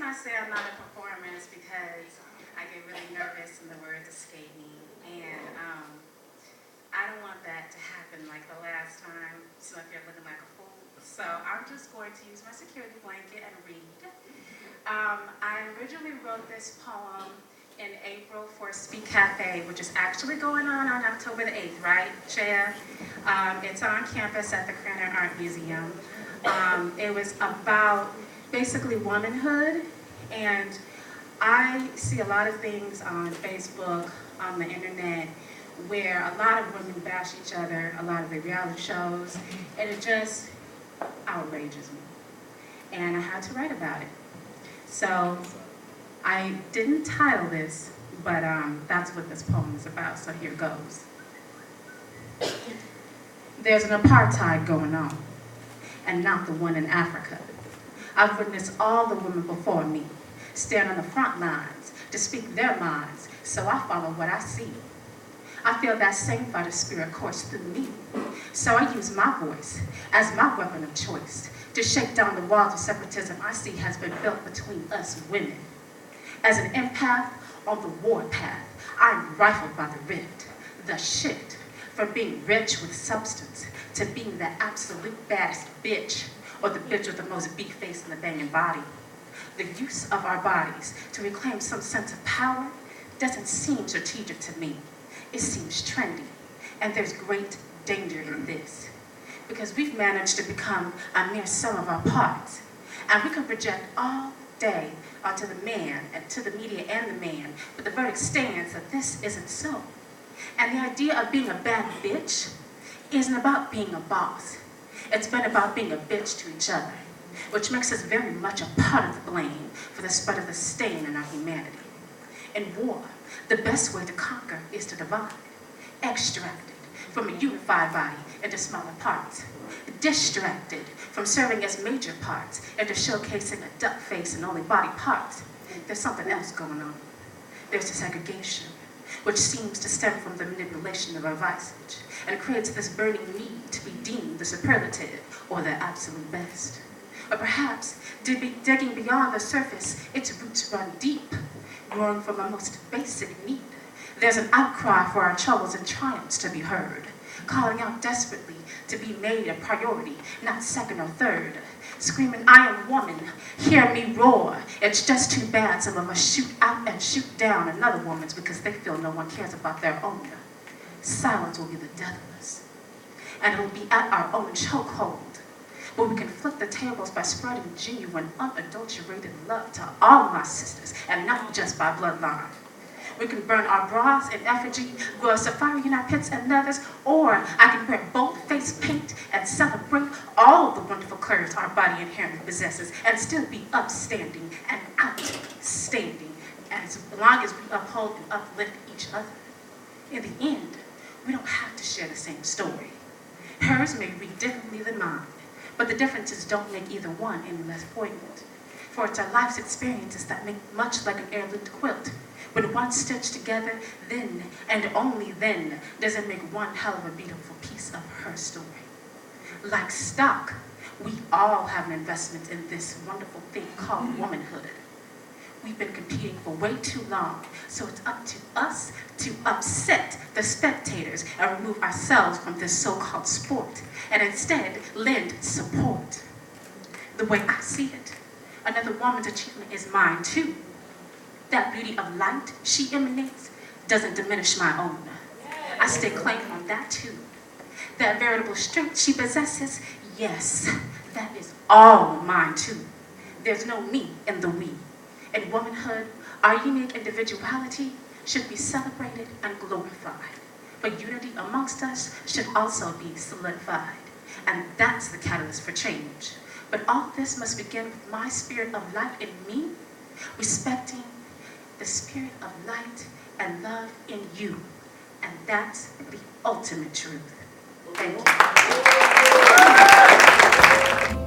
I say I'm not a performer, it's because I get really nervous and the words escape me. And I don't want that to happen like the last time, so if you're looking like a fool. So I'm just going to use my security blanket and read. I originally wrote this poem in April for Speak Cafe, which is actually going on October the 8th, right, Shaya? It's on campus at the Cranor Art Museum. It was about basically womanhood, and I see a lot of things on Facebook, on the internet, where a lot of women bash each other, a lot of the reality shows, and it just outrages me. And I had to write about it. So I didn't title this, but that's what this poem is about, so here goes. There's an apartheid going on, and not the one in Africa. I've witnessed all the women before me stand on the front lines to speak their minds, so I follow what I see. I feel that same fighter spirit course through me, so I use my voice as my weapon of choice to shake down the walls of separatism I see has been built between us women. As an empath on the warpath, I'm rifled by the rift, the shift from being rich with substance to being the absolute baddest bitch, or the bitch with the most beat face and the banging body. The use of our bodies to reclaim some sense of power doesn't seem strategic to me. It seems trendy, and there's great danger in this, because we've managed to become a mere sum of our parts, and we can project all day onto the man, and to the media and the man, but the verdict stands that this isn't so. And the idea of being a bad bitch isn't about being a boss. It's been about being a bitch to each other, which makes us very much a part of the blame for the spread of the stain in our humanity. In war, the best way to conquer is to divide, extract it from a unified body into smaller parts, distracted from serving as major parts into showcasing a duck face and only body parts. There's something else going on. There's the segregation, which seems to stem from the manipulation of our visage, and creates this burning need to be deemed the superlative or the absolute best. Or perhaps, digging beyond the surface, its roots run deep, growing from a most basic need. There's an outcry for our troubles and triumphs to be heard, calling out desperately to be made a priority, not second or third. Screaming, I am woman, hear me roar. It's just too bad some of us shoot out and shoot down another woman's because they feel no one cares about their own. Silence will be the death of us, and it'll be at our own chokehold, where we can flip the tables by spreading genuine, unadulterated love to all my sisters, and not just by bloodline. We can burn our bras in effigy, grow a safari in our pits and leathers, or I can wear bold-face paint and celebrate all the wonderful curves our body inherently possesses, and still be upstanding and outstanding, as long as we uphold and uplift each other. In the end, we don't have to share the same story. Hers may read differently than mine, but the differences don't make either one any less poignant. For it's our life's experiences that make much like an heirloom quilt. When once stitched together, then, and only then, does it make one hell of a beautiful piece of her story. Like stock, we all have an investment in this wonderful thing called womanhood. We've been competing for way too long, so it's up to us to upset the spectators and remove ourselves from this so-called sport, and instead lend support. The way I see it, another woman's achievement is mine too. That beauty of light she emanates doesn't diminish my own. I stake claim on that too. That veritable strength she possesses, yes, that is all mine too. There's no me in the we. In womanhood, our unique individuality should be celebrated and glorified. But unity amongst us should also be solidified. And that's the catalyst for change. But all this must begin with my spirit of life in me, respecting the spirit of light and love in you. And that's the ultimate truth. Thank you.